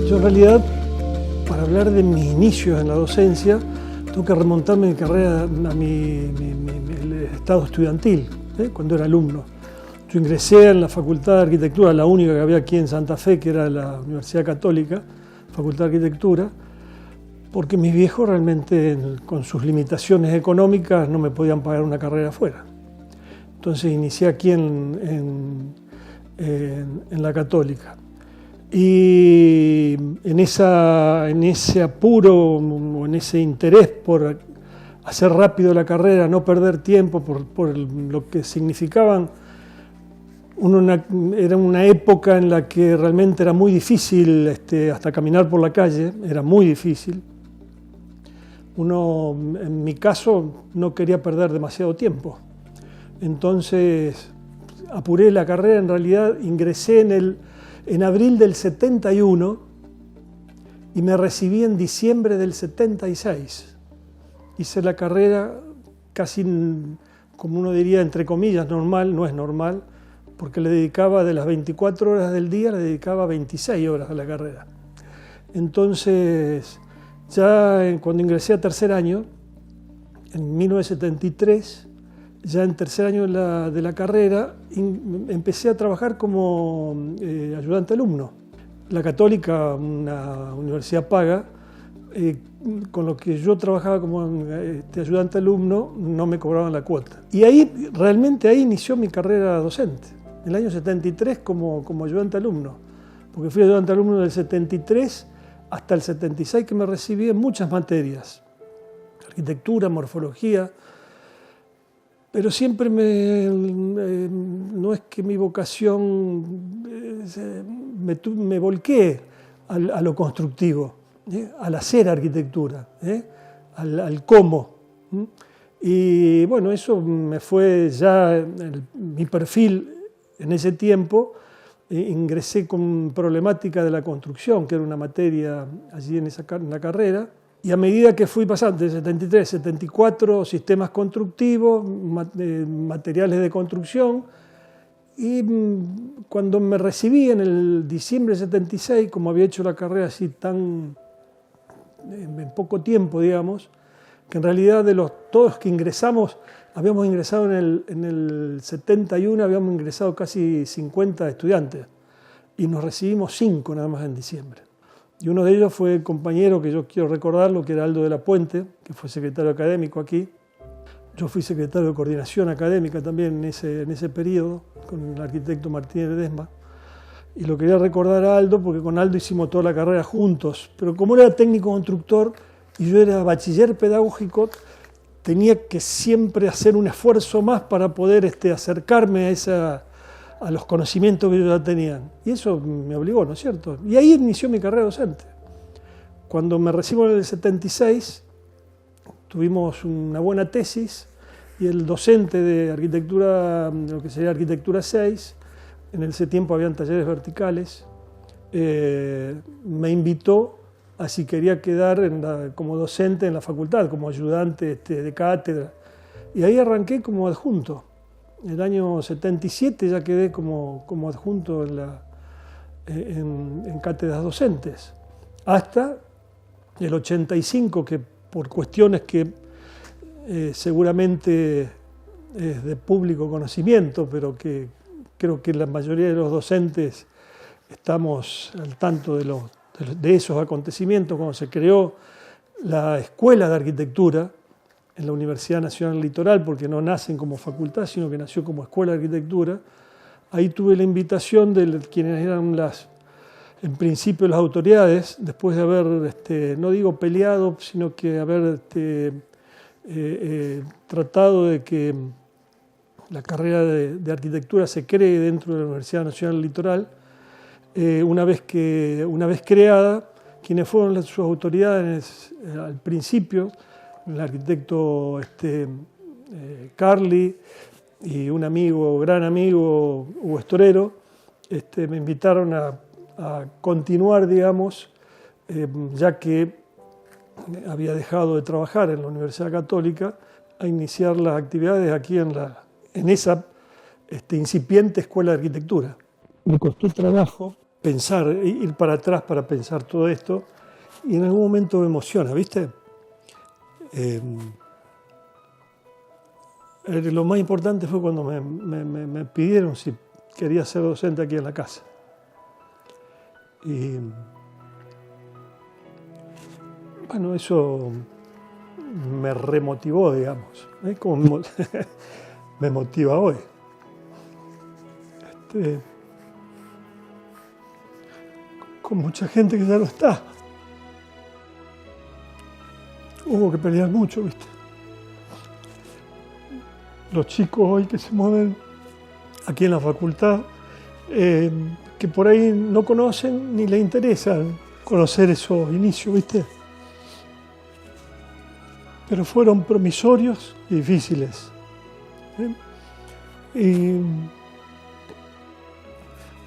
Yo en realidad, para hablar de mis inicios en la docencia, tengo que remontarme mi carrera a el estado estudiantil, cuando era alumno. Yo ingresé en la Facultad de Arquitectura, la única que había aquí en Santa Fe, que era la Universidad Católica, Facultad de Arquitectura, porque mis viejos realmente, con sus limitaciones económicas, no me podían pagar una carrera afuera. Entonces inicié aquí en la Católica. Y en ese apuro o en ese interés por hacer rápido la carrera, no perder tiempo por lo que significaban, era una época en la que realmente era muy difícil hasta caminar por la calle, era muy difícil. Uno, en mi caso, no quería perder demasiado tiempo. Entonces apuré la carrera, en realidad ingresé en abril del 71 y me recibí en diciembre del 76. Hice la carrera casi, como uno diría, entre comillas, normal, no es normal, porque le dedicaba de las 24 horas del día, le dedicaba 26 horas a la carrera. Entonces, ya cuando ingresé a tercer año, en 1973, ya en tercer año de la carrera, empecé a trabajar como ayudante alumno. La Católica, una universidad paga, con lo que yo trabajaba como ayudante alumno, no me cobraban la cuota. Y realmente ahí inició mi carrera docente, en el año 73 como ayudante alumno, porque fui ayudante alumno del 73 hasta el 76, que me recibí en muchas materias, arquitectura, morfología. Pero siempre no es que mi vocación me volqué a lo constructivo, al hacer arquitectura, al cómo. Y bueno, eso me fue ya mi perfil en ese tiempo. Ingresé con problemática de la construcción, que era una materia allí en la carrera. Y a medida que fui pasando de 73, 74, sistemas constructivos, materiales de construcción, y cuando me recibí en el diciembre de 76, como había hecho la carrera así en poco tiempo, digamos, que en realidad de todos que ingresamos, habíamos ingresado en el 71, habíamos ingresado casi 50 estudiantes, y nos recibimos 5 nada más en diciembre. Y uno de ellos fue el compañero que yo quiero recordarlo, que era Aldo de la Puente, que fue secretario académico aquí. Yo fui secretario de coordinación académica también en ese periodo, con el arquitecto Martínez Ledesma. Y lo quería recordar a Aldo, porque con Aldo hicimos toda la carrera juntos. Pero como era técnico constructor y yo era bachiller pedagógico, tenía que siempre hacer un esfuerzo más para poder acercarme a los conocimientos que ellos ya tenían. Y eso me obligó, ¿no es cierto? Y ahí inició mi carrera docente. Cuando me recibo en el 76, tuvimos una buena tesis y el docente de arquitectura, lo que sería arquitectura 6, en ese tiempo habían talleres verticales, me invitó a si quería quedar como docente en la facultad, como ayudante de cátedra. Y ahí arranqué como adjunto. En el año 77 ya quedé como adjunto en cátedras docentes, hasta el 85, que por cuestiones que seguramente es de público conocimiento, pero que creo que la mayoría de los docentes estamos al tanto de esos acontecimientos, cuando se creó la Escuela de Arquitectura en la Universidad Nacional Litoral, porque no nacen como facultad, sino que nació como Escuela de Arquitectura. Ahí tuve la invitación de quienes eran en principio las autoridades, después de haber, no digo peleado, sino que haber tratado de que la carrera de arquitectura se cree dentro de la Universidad Nacional Litoral. Una vez creada, quienes fueron sus autoridades al principio, el arquitecto Carli y un gran amigo, Hugo Estorero, me invitaron a continuar, digamos, ya que había dejado de trabajar en la Universidad Católica, a iniciar las actividades aquí en esa incipiente Escuela de Arquitectura. Me costó trabajo pensar, ir para atrás para pensar todo esto, y en algún momento me emociona, ¿viste? Lo más importante fue cuando me pidieron si quería ser docente aquí en la casa. Y bueno, eso me remotivó, digamos, como me motiva hoy. Con mucha gente que ya no está. Hubo que pelear mucho, ¿viste? Los chicos hoy que se mueven aquí en la facultad, que por ahí no conocen ni les interesa conocer esos inicios, ¿viste? Pero fueron promisorios y difíciles. Y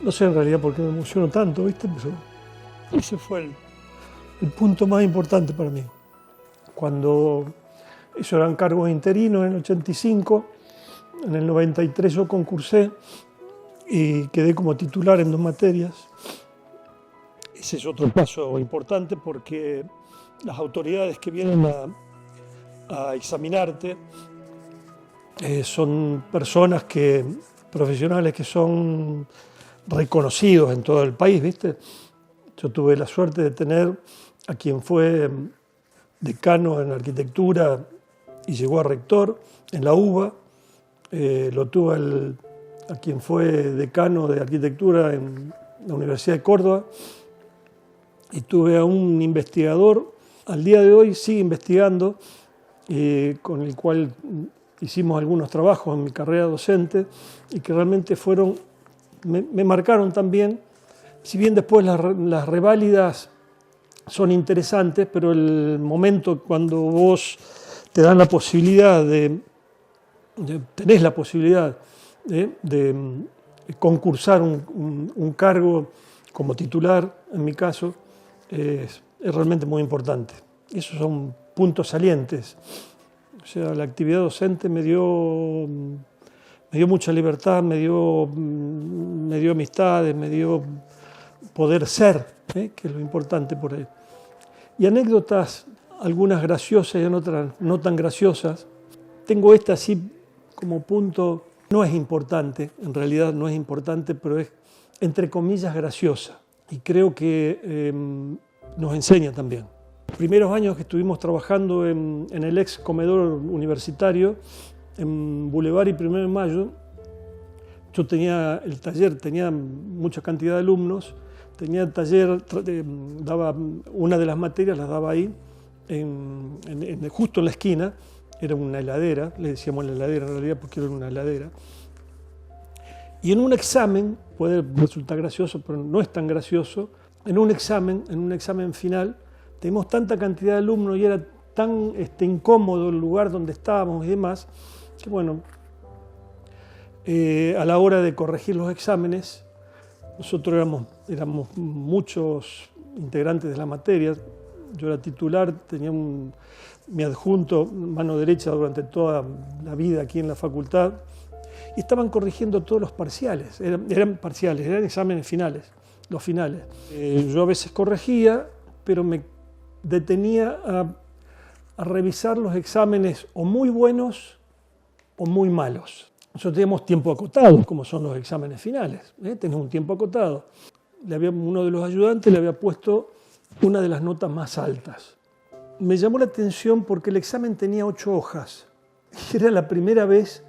no sé en realidad por qué me emociono tanto, ¿viste? Pero ese fue el punto más importante para mí. Cuando eso eran cargos interinos en el 85, en el 93 yo concursé y quedé como titular en 2 materias. Ese es otro paso importante porque las autoridades que vienen a examinarte son personas profesionales que son reconocidos en todo el país, ¿viste? Yo tuve la suerte de tener a quien fue decano en arquitectura y llegó a rector en la UBA, lo tuve a quien fue decano de arquitectura en la Universidad de Córdoba, y tuve a un investigador, al día de hoy sigue investigando, con el cual hicimos algunos trabajos en mi carrera docente y que realmente me marcaron también, si bien después las reválidas son interesantes, pero el momento cuando vos te dan la posibilidad tenés la posibilidad de concursar un cargo como titular, en mi caso, es realmente muy importante. Esos son puntos salientes. O sea, la actividad docente me dio mucha libertad, me dio amistades, me dio poder ser, que es lo importante por ahí. Y anécdotas, algunas graciosas y otras no tan graciosas. Tengo esta así como punto, no es importante, en realidad no es importante, pero es entre comillas graciosa. Y creo que nos enseña también. Los primeros años que estuvimos trabajando en el ex comedor universitario, en Boulevard y 1 de Mayo, yo tenía el taller, tenía mucha cantidad de alumnos, tenía el taller, daba una de las materias, las daba ahí, justo en la esquina, era una heladera, le decíamos la heladera en realidad porque era una heladera. Y en un examen, puede resultar gracioso, pero no es tan gracioso, en un examen final, teníamos tanta cantidad de alumnos y era tan incómodo el lugar donde estábamos y demás, que bueno, a la hora de corregir los exámenes, nosotros éramos muchos integrantes de la materia. Yo era titular, tenía mi adjunto, mano derecha durante toda la vida aquí en la facultad, y estaban corrigiendo todos los parciales, eran parciales, eran exámenes finales, los finales. Yo a veces corregía, pero me detenía a revisar los exámenes o muy buenos o muy malos. Nosotros teníamos tiempo acotado, como son los exámenes finales, tenemos un tiempo acotado. Uno de los ayudantes le había puesto una de las notas más altas. Me llamó la atención porque el examen tenía 8 hojas. Era la primera vez,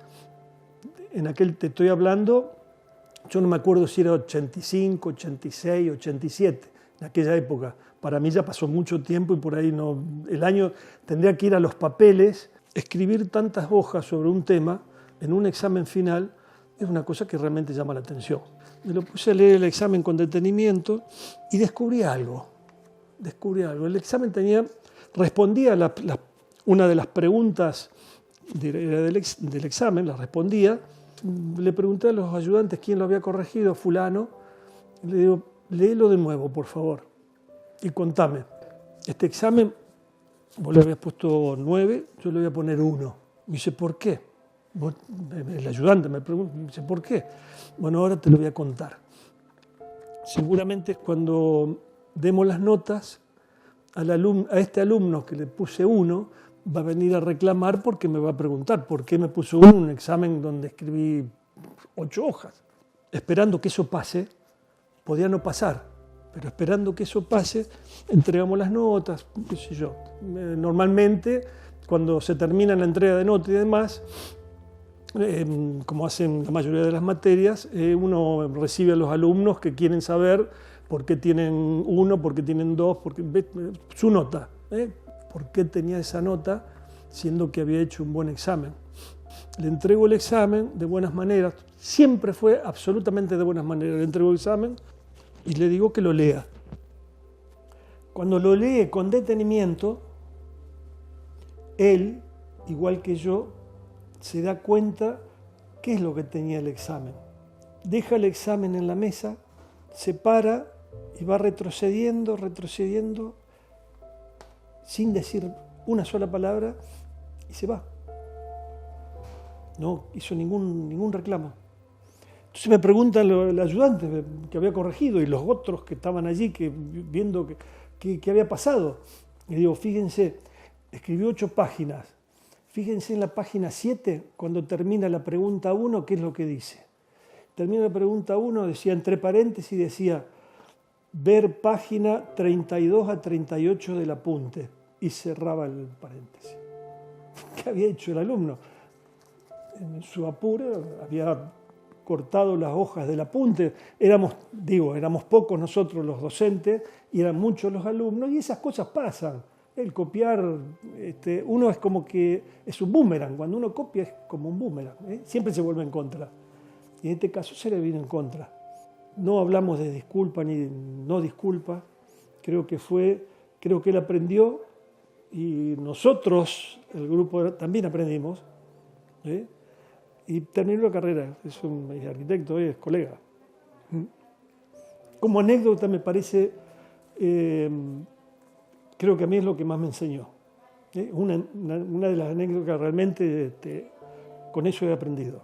te estoy hablando, yo no me acuerdo si era 85, 86, 87, en aquella época. Para mí ya pasó mucho tiempo y por ahí el año tendría que ir a los papeles, escribir tantas hojas sobre un tema en un examen final, es una cosa que realmente llama la atención. Me lo puse a leer el examen con detenimiento y descubrí algo. El examen respondía una de las preguntas del examen, la respondía. Le pregunté a los ayudantes quién lo había corregido, fulano. Le digo, léelo de nuevo, por favor, y contame. Este examen, vos le habías puesto 9, yo le voy a poner 1. Me dice, ¿por qué? El ayudante me pregunta, me dice, ¿por qué? Bueno, ahora te lo voy a contar. seguramente cuando demos las notas, a este alumno que le puse 1, va a venir a reclamar porque me va a preguntar por qué me puso 1 en un examen donde escribí 8 hojas. Esperando que eso pase, podía no pasar, pero esperando que eso pase, entregamos las notas, qué sé yo. Normalmente, cuando se termina la entrega de notas y demás, como hacen la mayoría de las materias, uno recibe a los alumnos que quieren saber por qué tienen 1, por qué tienen 2, su nota, por qué tenía esa nota, siendo que había hecho un buen examen. Le entrego el examen de buenas maneras, siempre fue absolutamente de buenas maneras. Le entrego el examen y le digo que lo lea. Cuando lo lee con detenimiento, él, igual que yo, se da cuenta qué es lo que tenía el examen. Deja el examen en la mesa, se para y va retrocediendo, sin decir una sola palabra, y se va. No hizo ningún reclamo. Entonces me preguntan el ayudante que había corregido y los otros que estaban allí viendo qué había pasado. Y digo, fíjense, escribió 8 páginas. Fíjense en la página 7, cuando termina la pregunta 1, ¿qué es lo que dice? Termina la pregunta 1, decía entre paréntesis, decía ver página 32 a 38 del apunte, y cerraba el paréntesis. ¿Qué había hecho el alumno? En su apuro había cortado las hojas del apunte. Éramos pocos nosotros los docentes y eran muchos los alumnos, y esas cosas pasan. El copiar, uno es como que es un boomerang. Cuando uno copia es como un boomerang, siempre se vuelve en contra. Y en este caso se le vino en contra. No hablamos de disculpa ni de no disculpa. Creo que él aprendió y nosotros, el grupo, también aprendimos. Y terminó la carrera. Es arquitecto, es colega. Como anécdota me parece... creo que a mí es lo que más me enseñó. Una de las anécdotas que realmente con eso he aprendido.